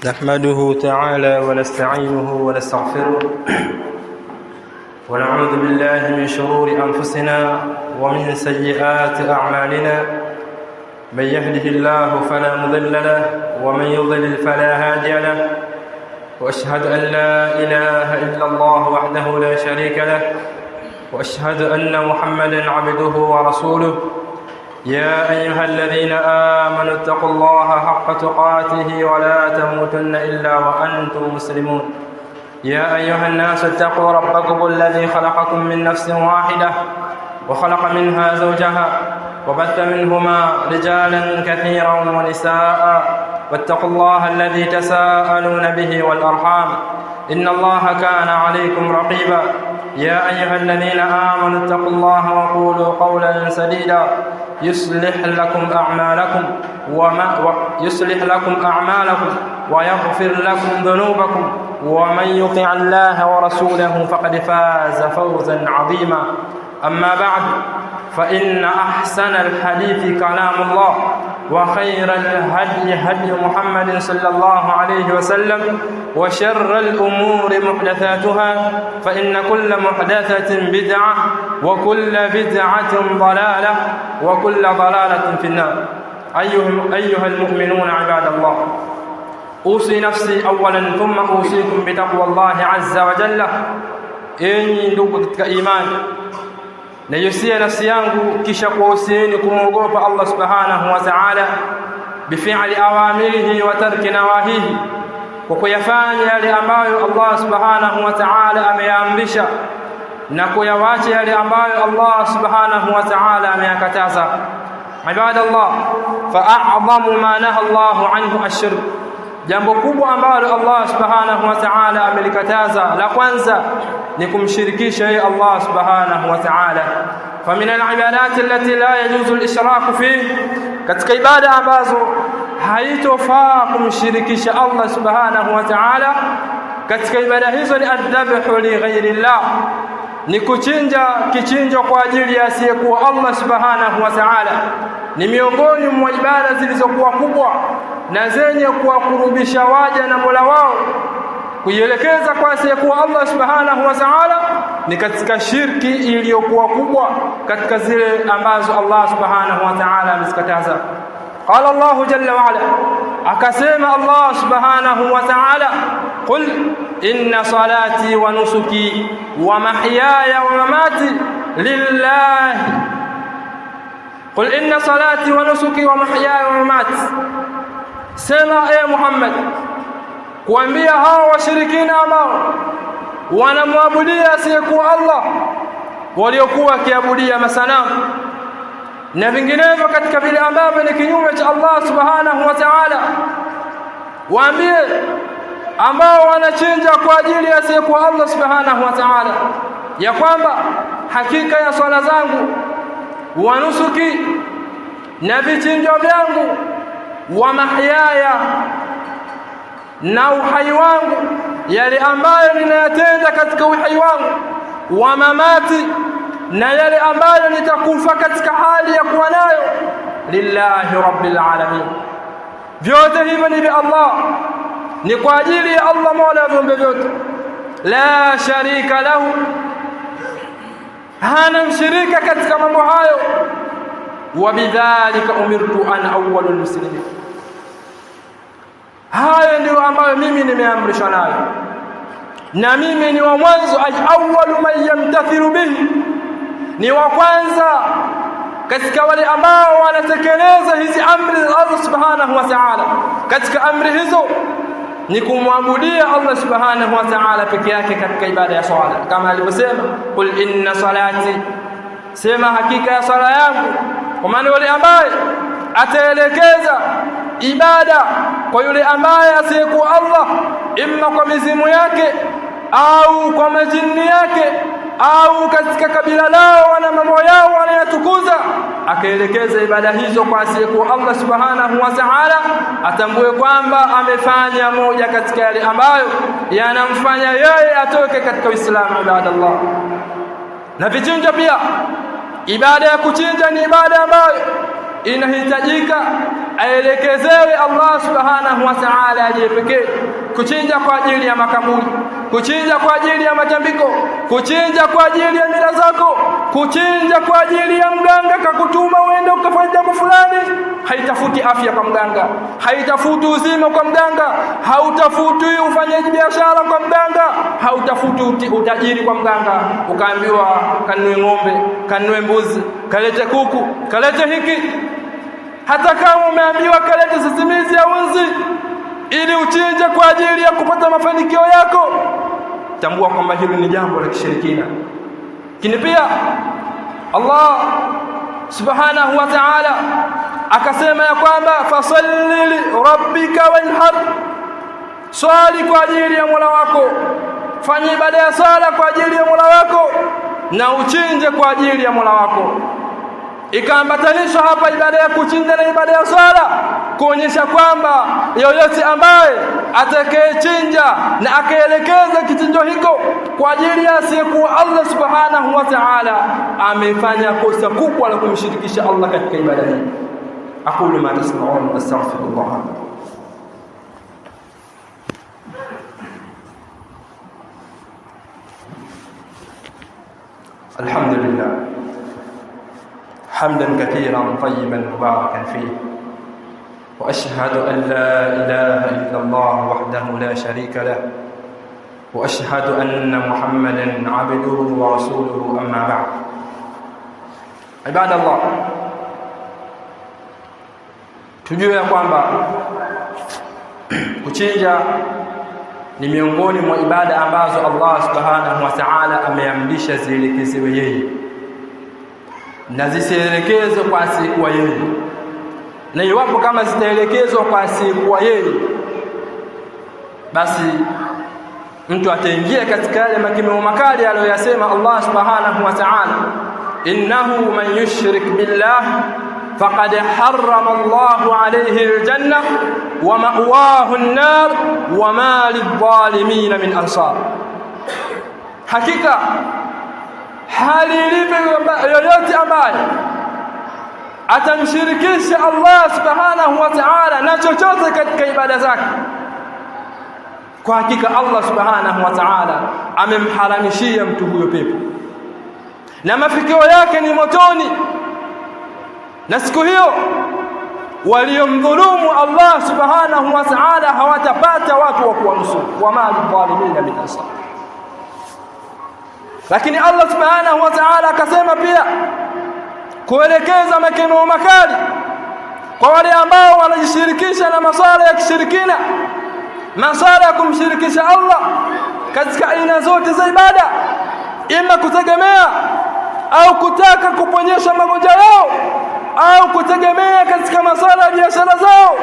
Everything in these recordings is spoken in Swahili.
نحمده تعالى ونستعينه ونستغفره ونعوذ بالله من شرور أنفسنا ومن سيئات أعمالنا. من يهده الله فلا مضل له ومن يضلل فلا هادي له، وأشهد أن لا إله إلا الله وحده لا شريك له، وأشهد أن محمدا عبده ورسوله. يا أيها الذين آمنوا اتقوا الله حق تقاته ولا تموتن إلا وأنتم مسلمون. يا أيها الناس اتقوا ربكم الذي خلقكم من نفس واحدة وخلق منها زوجها وبث منهما رجالا كثيرا ونساء، واتقوا الله الذي تساءلون به والأرحام إن الله كان عليكم رقيبا. يا أيها الذين آمنوا اتقوا الله وقولوا قولا سديدا يصلح لكم أعمالكم ويغفر لكم ذنوبكم، ومن يطع الله ورسوله فقد فاز فوزا عظيما. أما بعد، فإن أحسن الحديث كلام الله، وخير الهدي هدي محمد صلى الله عليه وسلم، وشر الأمور محدثاتها، فإن كل محدثة بدعة وكل بدعة ضلالة وكل ضلالة في النار. أيها المؤمنون عباد الله، أوصي نفسي أولا ثم أوصيكم بتقوى الله عز وجل. Enyi ndugu katika imani, naihusia nafsi yangu kisha kuhusieni kumwogopa Allah subhanahu wa ta'ala bifi'li awamirihi wa tarki nawahihi, kwa kuyafanya yale ambayo Allah subhanahu wa ta'ala ameyaamrisha na kuyawacha yale ambayo Allah subhanahu wa ta'ala ameyakataza. Ibadallah, fa a'zamu ma naha Allahu anhu ash-shirk, jambo kubwa ambalo Allah subhanahu wa ta'ala amelikataza la kwanza ni kumshirikisha yeye Allah subhanahu wa ta'ala. Famin al-ibadat allati la yajuzu al-ishrak fihi, katika ibada ambazo haitofaa kumshirikisha Allah subhanahu wa ta'ala, katika ibada hizo ni adhabhu li ghairi Allah, ni kuchinja kichinjo kwa ajili ya asiyekuwa Allah subhanahu wa ta'ala. Ni miongoni mwa ibada zilizokuwa kubwa na zenye kuwakurubisha waja na Mola wao. Kuielekeza kwa asiyekuwa Allah subhanahu wa ta'ala ni katika shirki iliyokuwa kubwa katika zile ambazo Allah subhanahu wa ta'ala amezikataza. Qala Allah jalla wa ala, akasema Allah subhanahu wa ta'ala, qul inna salati wa nusuki wa mahyaya wa mamati lillahi, qul inna salati wa nusuki wa mahyaya wa mamati. Sema Muhammad, kuambia hao washirikina ambao wanamwabudia asiyekuwa Allah, waliokuwa wakiabudia masanamu na vinginevyo katika vile ambavyo ni kinyume cha Allah subhanahu wa ta'ala, waambie ambao wanachinja kwa ajili ya asiyekuwa Allah subhanahu wa ta'ala ya kwamba hakika ya swala zangu, wa nusuki, na vichinjo vyangu, wa mahyaya, na uhai wangu, yale ambayo ninayatenda katika uhai wangu, wa mamati, na yale ambayo nitakufa katika hali ya kuwa nayo, lillahi rabbil alamin. Vyote hivyo ni vya Allah, ni kwa ajili ya Allah Mola wa viumbe vyote. La sharika lahu, hana mshirika katika mambo hayo. Wa bidhalika umirtu an awwalul muslimin, hayo ndio ambayo mimi nimeamrishwa nayo, na mimi ni wa mwanzo. Ay awwalu man yamtathilu bihi, ni wa kwanza katika wale ambao wanatekeleza hizi amri za Allah subhanahu wa ta'ala. Katika amri hizo ni kumwabudia Allah subhanahu wa ta'ala peke yake katika ibada ya swala, kama alivyosema, qul inna salati, sema hakika ya swala yangu. Kwa maana yule ambaye ataelekeza ibada kwa yule ambaye asiyekuwa Allah, imma kwa mizimu yake au kwa majini yake au katika kabila lao na mambo yao wanayatukuza, akaelekeza ibada hizo kwa asiyekuwa Allah subhanahu wa ta'ala, atambue kwamba amefanya moja katika yale ambayo yanamfanya yeye atoke katika Uislamu. Ibadallah, na vichinjo pia, ibada ya kuchinja ni ibada ambayo inahitajika aelekezewe Allah subhanahu wa ta'ala aliye pekee. Kuchinja kwa ajili ya makaburi, kuchinja kwa ajili ya matambiko, kuchinja kwa ajili ya mila zako, kuchinja kwa ajili ya mganga kakutuma uende ukafanya jambo fulani, haitafuti afya kwa mganga, haitafuti uzima kwa mganga, hautafuti ufanye biashara kwa mganga, hautafuti utajiri kwa mganga. Ukaambiwa kanunue ng'ombe, kanunue mbuzi, kalete kuku, kalete hiki. Hata kama umeambiwa kalete sisimizi au nzi ili uchinje kwa ajili ya kupata mafanikio yako, tambua kwamba hilo ni jambo la kishirikina. Lakini pia Allah subhanahu wa ta'ala akasema ya kwamba fasalli li rabbika wanhar, swali kwa ajili ya Mola wako, fanya ibada ya sala kwa ajili ya Mola wako na uchinje kwa ajili ya Mola wako. Ikaambatanishwa hapa ibada ya kuchinja na ibada ya swala, kuonyesha kwamba yoyote ambaye atakayechinja na akaelekeza kichinjo hiko kwa ajili ya asiyekuwa Allah subhanahu wa ta'ala, amefanya kosa kubwa la kumshirikisha Allah katika ibada hii. Aqulu ma tasma'un astaghfirullah. Alhamdulillah حمدا كثيرا طيبا مباركا فيه، وأشهد أن لا إله إلا الله وحده لا شريك له، وأشهد أن محمدا عبده ورسوله. أما بعد، عباد الله، tujue ya kwamba kuchinja ni miongoni mwa ibada ambazo Allah subhanahu wa ta'ala ameamrisha zielekezewe yeye na zisielekezwe kwa asiyekuwa yeye. Na iwapo kama zitaelekezwa kwa asiyekuwa yeye, basi mtu ataingia katika yale makemeo makali aliyoyasema Allah subhanahu wa ta'ala, innahu man yushrik billah faqad harrama Allahu alayhi aljanna wa ma'wahu an-nar wa ma lidh-dhalimin min ansar. Hakika hali ilivyo yoyote ambaye atamshirikisha Allah subhanahu wa ta'ala na chochote katika ibada zake, kwa hakika Allah subhanahu wa ta'ala amemharamishia mtu huyo pepo na mafikio yake ni motoni. Na siku hiyo waliomdhulumu Allah subhanahu wa ta'ala hawatapata watu wa kuwanusuru, wa ma lidh-dhalimin min ansar. Lakini Allah subhanahu wa ta'ala akasema pia kuelekeza makemeo makali kwa wale ambao wanajishirikisha na masuala ya kishirikina, masuala ya kumshirikisha Allah katika aina zote za ibada, ima kutegemea au kutaka kuponyesha magonjwa yao, au kutegemea katika masuala ya biashara zao,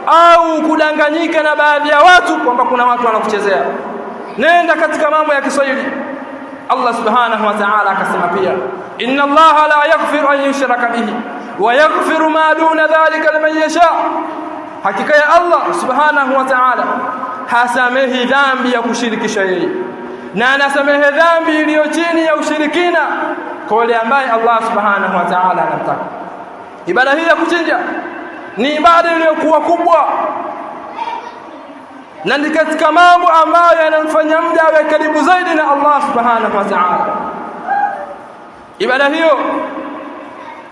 au kudanganyika na baadhi ya watu kwamba kuna watu wanakuchezea. Nenda katika mambo ya Kiswahili. Allah subhanahu wa ta'ala akasema pia, inna Allah la yaghfiru an yushraka bihi wa yaghfiru ma duna dhalika liman yasha. Hakika ya Allah subhanahu wa ta'ala hasamehi dhambi ya kushirikisha yeye, na anasamehe dhambi iliyo chini ya ushirikina kwa wale ambaye Allah subhanahu wa ta'ala anamtaka. Ibada hii ya kuchinja ni ibada iliyokuwa kubwa, na ni katika mambo ambayo yanamfanya mja awe karibu zaidi na Allah subhanahu wa ta'ala. Ibada hiyo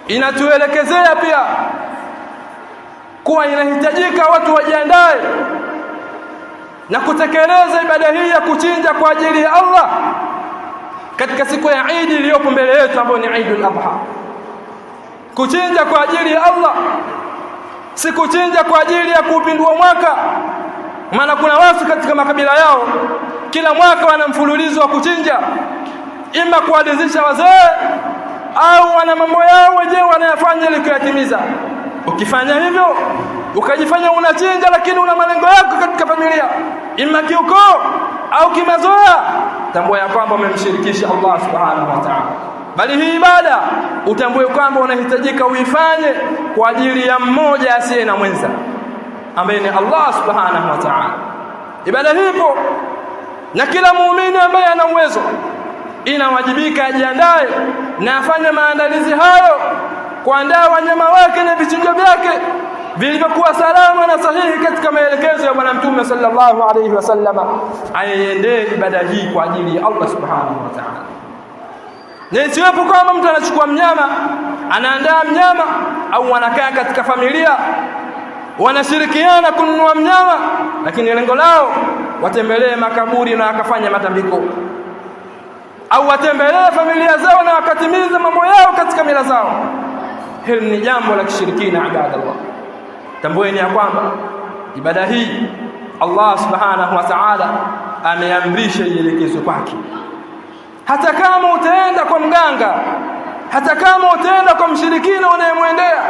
inatuelekezea pia kuwa inahitajika watu wajiandae na kutekeleza ibada hii ya kuchinja kwa ajili ya Allah katika siku ya Eid iliyopo mbele yetu, ambayo ni Eidul Adha. Kuchinja kwa ajili ya Allah si kuchinja kwa ajili ya kupindua mwaka. Maana kuna watu katika makabila yao kila mwaka wana mfululizo wa kuchinja, ima kuadhizisha wazee au wana mambo yao wenyewe wanayafanya ili kuyatimiza. Ukifanya hivyo ukajifanya unachinja, lakini una malengo yako katika familia, ima kiukoo au kimazoea, tambua ya kwamba umemshirikisha Allah subhanahu wa ta'ala. Bali hii ibada utambue kwamba unahitajika uifanye kwa ajili ya mmoja asiye na mwenza, ambaye ni Allah subhanahu wa ta'ala. Ibada hipo na kila muumini ambaye ana uwezo inawajibika ajiandae na afanye maandalizi hayo, kuandaa wanyama wake na vichinjo vyake vilivyokuwa salama na sahihi katika maelekezo ya Bwana Mtume sallallahu alayhi wasallam, aiendee ibada hii kwa ajili ya Allah subhanahu wa ta'ala. Na isiwepo kama mtu anachukua mnyama, anaandaa mnyama, au wanakaa katika familia wanashirikiana kununua mnyama, lakini lengo lao watembelee makaburi na wakafanya matambiko, au watembelee familia zao na wakatimiza mambo yao katika mila zao. Hili ni jambo la kishirikina. Ibadallah, tambueni ya kwamba ibada hii Allah subhanahu wa ta'ala ameamrisha ielekezwe kwake. Hata kama utaenda kwa mganga, hata kama utaenda kwa mshirikina unayemwendea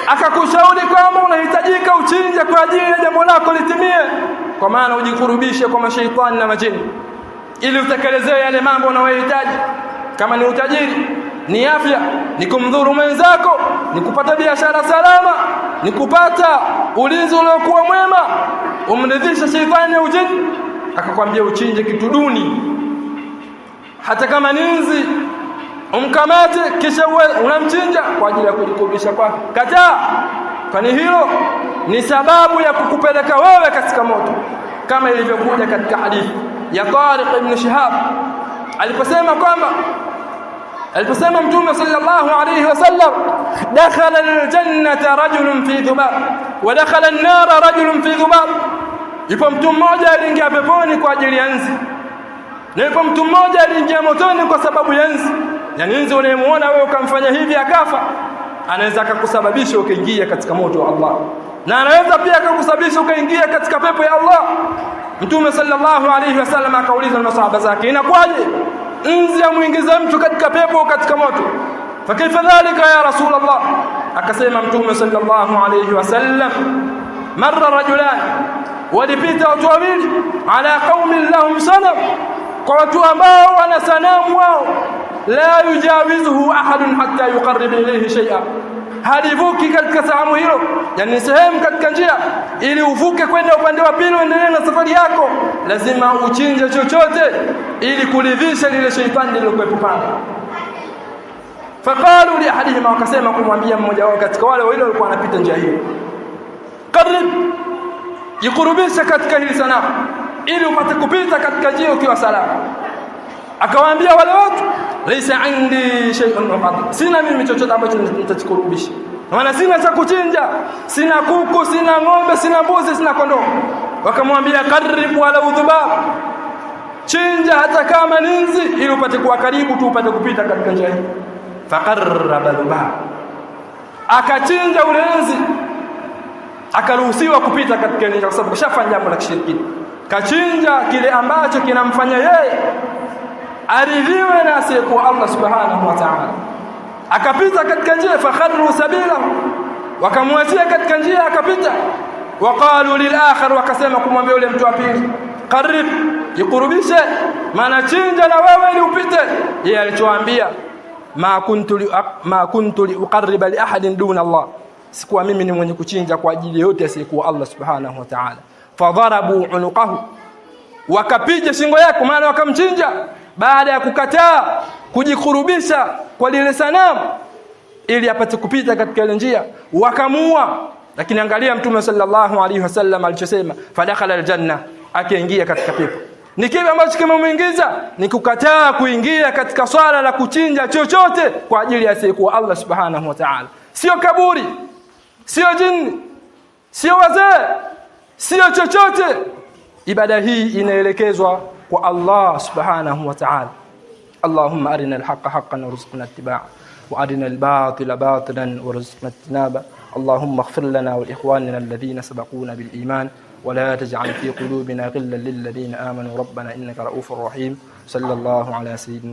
akakushauri kwamba unahitajika uchinje kwa ajili ya jambo lako litimie, kwa maana ujikurubishe kwa mashaitani na majini ili utekelezee yale mambo unayohitaji, kama ni utajiri, ni afya, ni kumdhuru mwenzako, ni kupata biashara salama, ni kupata ulinzi uliokuwa mwema, umridhisha shaitani na ujini, akakwambia uchinje kitu duni, hata kama ni nzi umkamate kisha unamchinja kwa ajili ya kujikurubisha kwake, kataa, kwani hilo ni sababu ya kukupeleka wewe katika moto, kama ilivyokuja katika hadithi ya Tariq ibn Shihab aliposema Mtume sallallahu alayhi wasallam, dakhala aljannata rajulun fi dhubab wa dakhala an-nara rajulun fi dhubab, ipo mtu mmoja aliingia peponi kwa ajili ya nzi, na ipo mtu mmoja aliingia motoni kwa sababu ya nzi. Yani nzi unayemuona wewe ukamfanya hivi akafa, anaweza akakusababisha ukaingia katika moto wa Allah, na anaweza pia akakusababisha ukaingia katika pepo ya Allah. Mtume sallallahu alayhi wasallam akauliza na masahaba zake, inakuwaje nzi amuingiza mtu katika pepo au katika moto? Fakaifa dhalika ya Rasulullah? Akasema Mtume sallallahu alayhi wasallam, marra rajulan, walipita watu wawili, ala qaumin lahum sanam, kwa watu ambao wana sanamu wao, la yujawizuhu ahadun hatta yuqarrib ilayhi shay'a, halivuki katika sanamu hilo, yani sehemu katika njia, ili uvuke kwenda upande wa pili uendelee na safari yako, lazima uchinje chochote ili kuridhisha lile shaitani lilokuwepo pale. Faqalu li ahadihima, wakasema kumwambia mmoja wao katika wale wale walikuwa wanapita njia hiyo, qarrib, jikurubisha katika hili sanamu ili upate kupita katika njia ukiwa salama. Akawaambia wale watu, laysa indi shay'un uqad, sina mimi chochote ambacho nitachikurubisha, maana sina cha kuchinja, sina kuku, sina ng'ombe, sina mbuzi, sina kondoo. Wakamwambia qarrib wala udhubab, chinja hata kama ninzi ili upate kuwa karibu tu upate kupita katika njia hii. Faqarraba dhubab, akachinja ule nzi, akaruhusiwa kupita katika njia, kwa sababu kashafanya jambo la kishirikina. Kachinja kile ambacho kinamfanya yeye aridhiwe na asiyekuwa Allah subhanahu wa ta'ala, akapita katika njia. Fakharru sabila, wakamwachia katika njia akapita. Waqalu lil akhar, wakasema kumwambia yule mtu wa pili, qarrib, jikurubishe, maana chinja na wewe ili upite. Yeye alichoambia, ma kuntu li uqarriba li ahadin duna Allah, sikuwa mimi ni mwenye kuchinja kwa ajili yote asiyekuwa Allah subhanahu wa ta'ala. Fadharabu unuqahu, wakapiga shingo yake, maana wakamchinja baada ya kukataa kujikurubisha kwa lile sanamu ili apate kupita katika ile njia, wakamua. Lakini angalia Mtume sallallahu alaihi wasallam alichosema, fadakhala aljanna, akaingia katika pepo. Ni kipi ambacho kimemuingiza? Ni kukataa kuingia katika swala la kuchinja chochote kwa ajili ya asiyekuwa Allah subhanahu wa ta'ala. Sio kaburi, sio jini, sio wazee, sio chochote. Ibada hii inaelekezwa kwa Allah subhanahu wa ta'ala. Allahumma arina al-haqqa haqqan warzuqna ittiba'a, wa arina al-batila batilan warzuqna ijtinaba. اللهم اغفر لنا ولإخواننا الذين سبقونا بالإيمان ولا تجعل في قلوبنا غلا للذين آمنوا ربنا إنك رؤوف رحيم. صلى الله على سيدنا